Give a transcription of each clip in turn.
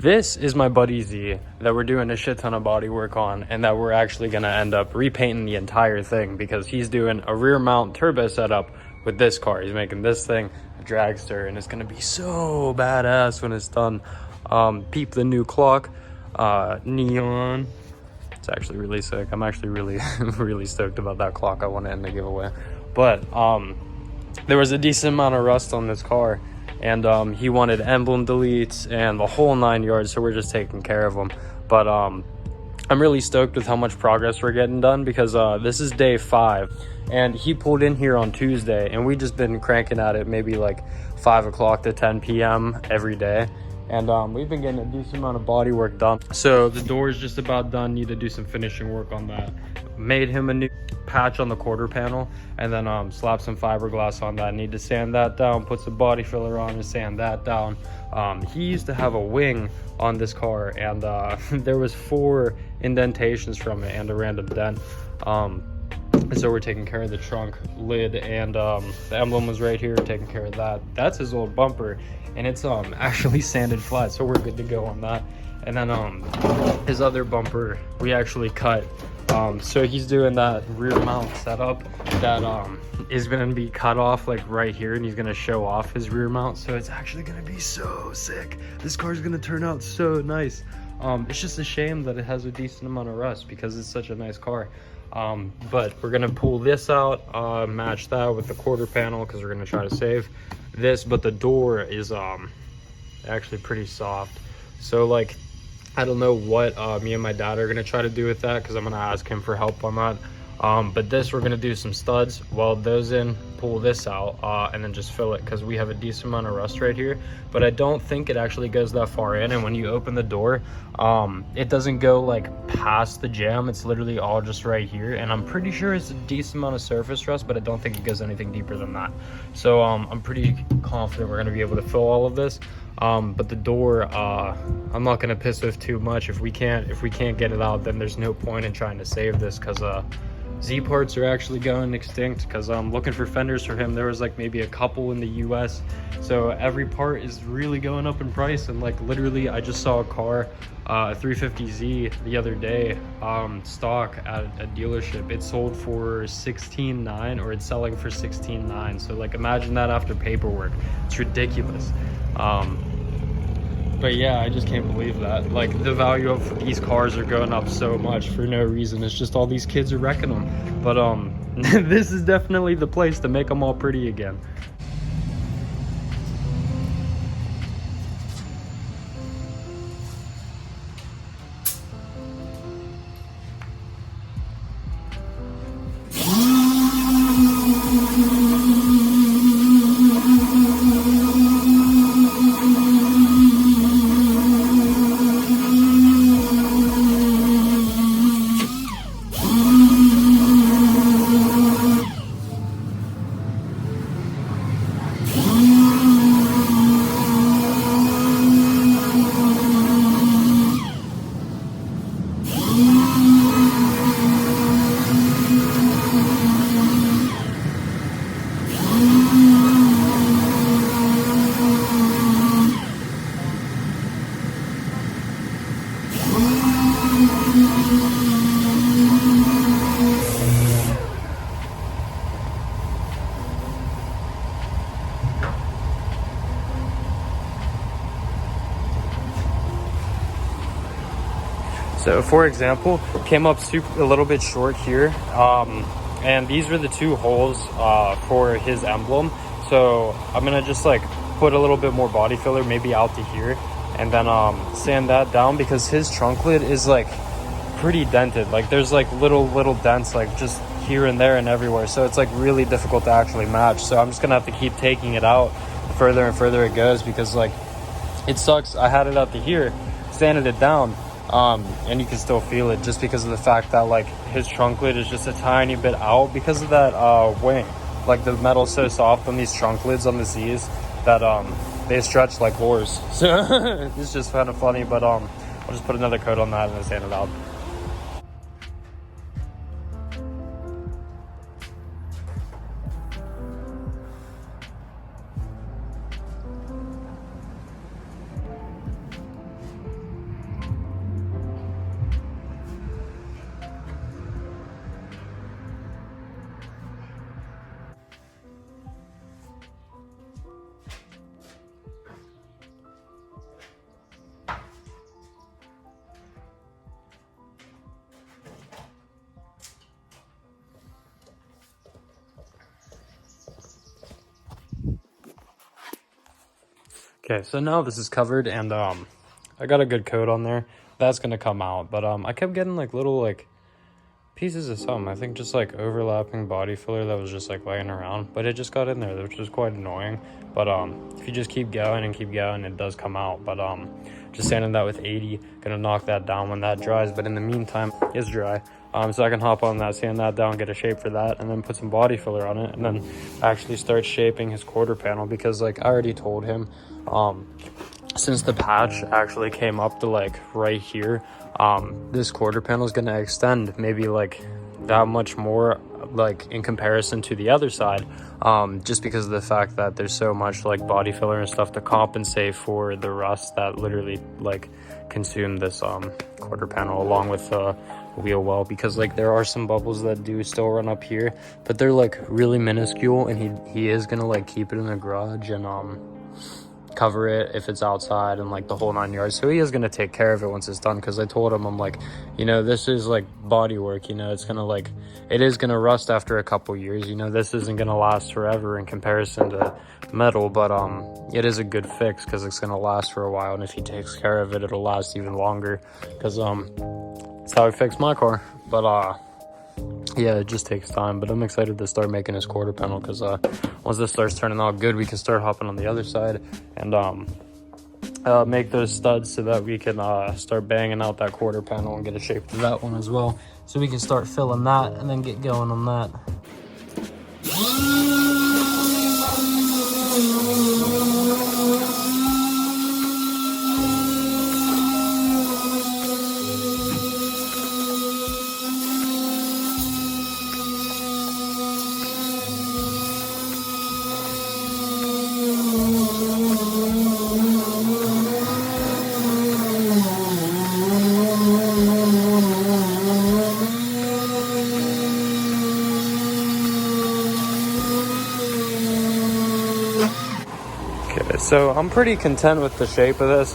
This is my buddy Z that we're doing a shit ton of body work on, and that we're actually going to end up repainting the entire thing because he's doing a rear mount turbo setup with this car. He's making this thing a dragster, and it's going to be so badass when it's done. Peep the new clock, neon. It's actually really sick. I'm actually really really stoked about that clock. I want to end the giveaway. But there was a decent amount of rust on this car, and he wanted emblem deletes and the whole 9 yards, so we're just taking care of them. But I'm really stoked with how much progress we're getting done, because this is day 5, and he pulled in here on Tuesday, and we just been cranking at it maybe like 5 o'clock to 10 p.m. every day. And we've been getting a decent amount of body work done. So the door is just about done. Need to do some finishing work on that. Made him a new patch on the quarter panel, and then slap some fiberglass on that. Need to sand that down, put some body filler on and sand that down. He used to have a wing on this car, and there was 4 indentations from it and a random dent. And so we're taking care of the trunk lid, and the emblem was right here, taking care of that. That's his old bumper, and it's actually sanded flat, so we're good to go on that. And then his other bumper we actually cut. So he's doing that rear mount setup that is going to be cut off like right here, and he's going to show off his rear mount. So it's actually going to be so sick. This car's going to turn out so nice. It's just a shame that it has a decent amount of rust because it's such a nice car. But we're gonna pull this out, match that with the quarter panel, because we're gonna try to save this. But the door is actually pretty soft, so like I don't know what me and my dad are gonna try to do with that, because I'm gonna ask him for help on that. But this, we're gonna do some studs, weld those in, pull this out, and then just fill it, because we have a decent amount of rust right here. But I don't think it actually goes that far in, and when you open the door, it doesn't go like past the jam. It's literally all just right here, and I'm pretty sure it's a decent amount of surface rust, but I don't think it goes anything deeper than that. So I'm pretty confident we're gonna be able to fill all of this. But the door, I'm not gonna piss with too much. If we can't get it out, then there's no point in trying to save this, because Z parts are actually going extinct, because I'm looking for fenders for him. There was like maybe a couple in the US, so every part is really going up in price. And like literally, I just saw a car, a 350Z the other day, stock at a dealership. It sold for $16,900, or it's selling for $16,900. So like imagine that after paperwork. It's ridiculous. But yeah, I just can't believe that. Like, the value of these cars are going up so much for no reason. It's just all these kids are wrecking them. But this is definitely the place to make them all pretty again. So for example, came up a little bit short here, and these were the 2 holes for his emblem. So I'm gonna just like put a little bit more body filler, maybe out to here, and then sand that down, because his trunk lid is like pretty dented. Like there's like little dents like just here and there and everywhere, so it's like really difficult to actually match. So I'm just gonna have to keep taking it out the further and further it goes, because like it sucks. I had it up to here, sanded it down, and you can still feel it, just because of the fact that like his trunk lid is just a tiny bit out because of that wing. Like the metal's so soft on these trunk lids on the Z's that they stretch like oars. So it's just kind of funny, but I'll just put another coat on that and then sand it out. Okay, so now this is covered, and I got a good coat on there. That's gonna come out, but I kept getting like little like pieces of something. I think just like overlapping body filler that was just like laying around, but it just got in there, which was quite annoying. But if you just keep going and keep going, it does come out. But just sanding that with 80, gonna knock that down when that dries. But in the meantime, it's dry. So I can hop on that, sand that down, get a shape for that, and then put some body filler on it, and then actually start shaping his quarter panel, because like I already told him, since the patch actually came up to like right here, this quarter panel is going to extend maybe like that much more, like in comparison to the other side, just because of the fact that there's so much like body filler and stuff to compensate for the rust that literally like consumed this quarter panel, along with wheel well, because like there are some bubbles that do still run up here, but they're like really minuscule, and he is gonna like keep it in the garage and cover it if it's outside and like the whole 9 yards. So he is going to take care of it once it's done, because I told him, I'm like, you know, this is like body work, you know, it's gonna like, it is gonna rust after a couple years, you know, this isn't gonna last forever in comparison to metal, but it is a good fix because it's gonna last for a while, and if he takes care of it, it'll last even longer, because that's how I fixed my car. But yeah, it just takes time, but I'm excited to start making his quarter panel, because once this starts turning out good, we can start hopping on the other side and make those studs so that we can start banging out that quarter panel and get a shape to that one as well, so we can start filling that and then get going on that. So I'm pretty content with the shape of this.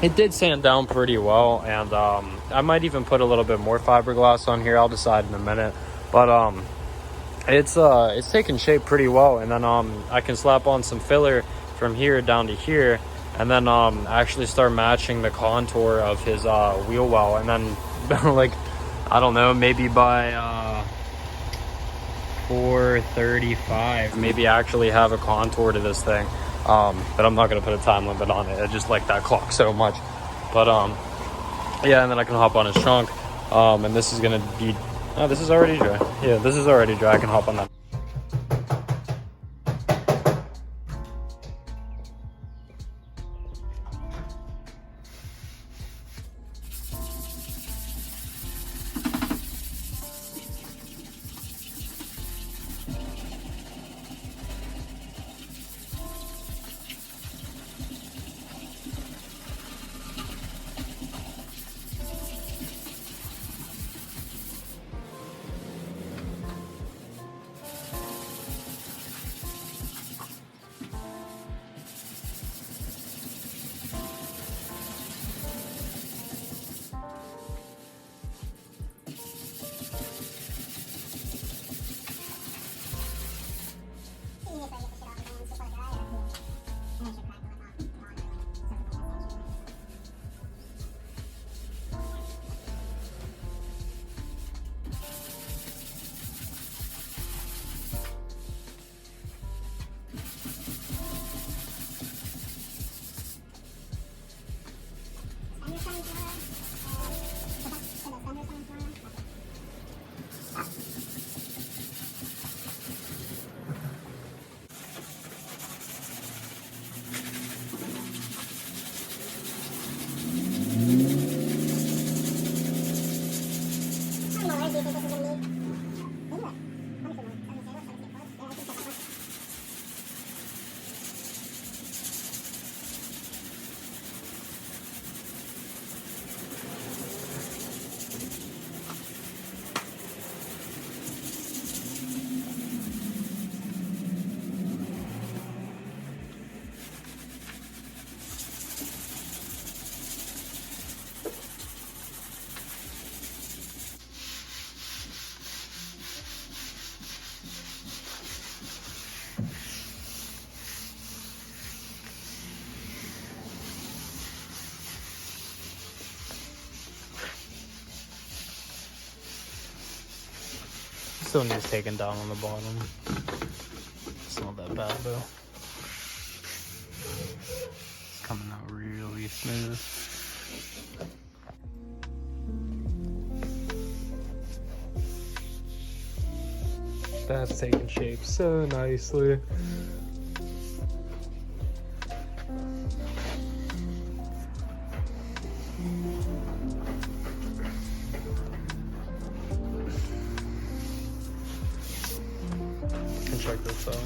It did sand down pretty well, and I might even put a little bit more fiberglass on here. I'll decide in a minute, but it's taking shape pretty well. And then I can slap on some filler from here down to here, and then actually start matching the contour of his wheel well, and then like, I don't know, maybe by 4:35 maybe actually have a contour to this thing, but I'm not gonna put a time limit on it. I just like that clock so much. But yeah, and then I can hop on his trunk, and this is gonna be, oh, this is already dry. Yeah, this is already dry. I can hop on that. Still needs taken down on the bottom. It's not that bad though. It's coming out really smooth. That's taking shape so nicely. And check this out.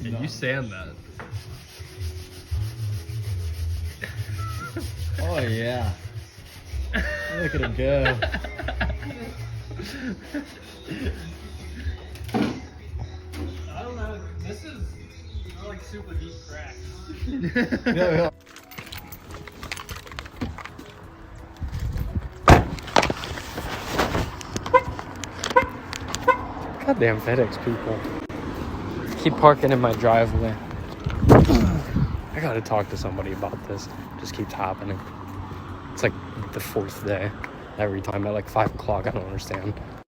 Yeah, you sand that. Oh yeah. Look at him go. I don't know. This is like super deep cracks. Yeah. Goddamn FedEx people. Keep parking in my driveway. I gotta talk to somebody about this. Just keeps happening. It's like the fourth day. Every time at like 5 o'clock, I don't understand.